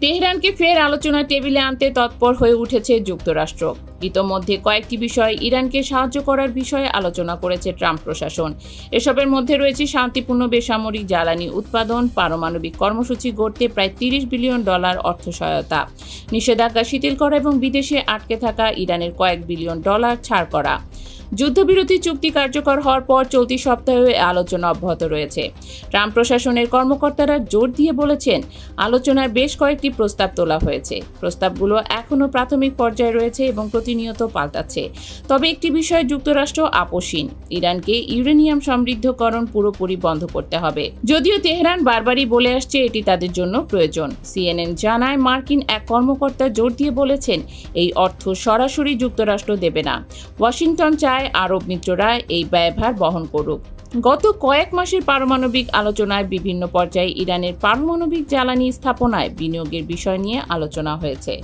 তেহরানকে ফের আলোচনার টেবিলে আনতে তৎপর হয়ে উঠেছে যুক্তরাষ্ট্র। ইতোমধ্যে কয়েকটি বিষয় ইরানকে সাহায্য করার বিষয়ে আলোচনা করেছে ট্রাম্প প্রশাসন। এসবের মধ্যে রয়েছে শান্তিপূর্ণ বেসামরিক জ্বালানি উৎপাদন, পারমাণবিক কর্মসূচি গড়তে প্রায় $30 বিলিয়ন অর্থ সহায়তা, নিষেধাজ্ঞা শিথিল করা এবং বিদেশে আটকে থাকা ইরানের কয়েক বিলিয়ন ডলার ছাড় করা। যুদ্ধবিরতি চুক্তি কার্যকর হওয়ার পর চলতি সপ্তাহে আলোচনা অব্যাহত রয়েছে। ট্রাম্প প্রশাসনের কর্মকর্তারা জোর দিয়ে বলেছেন, আলোচনায় বেশ কয়েকটি প্রস্তাব তোলা হয়েছে। প্রস্তাবগুলো এখনও প্রাথমিক পর্যায়ে রয়েছে এবং প্রতিনিয়ত পাল্টাচ্ছে। তবে একটি বিষয়ে যুক্তরাষ্ট্র আপোষহীন, ইরানকে ইউরেনিয়াম সমৃদ্ধকরণ পুরোপুরি বন্ধ করতে হবে। যদিও তেহরান বারবারই বলে আসছে এটি তাদের জন্য প্রয়োজন। CNN জানায়, মার্কিন এক কর্মকর্তা জোর দিয়ে বলেছেন, এই অর্থ সরাসরি যুক্তরাষ্ট্র দেবে না। ওয়াশিংটন চায় আরব মিত্ররা এই ব্যয়ভার বহন করুক। গত কয়েক মাসের পারমাণবিক আলোচনায় বিভিন্ন পর্যায়ে ইরানের পারমাণবিক জ্বালানি স্থাপনায় বিনিয়োগের বিষয় নিয়ে আলোচনা হয়েছে।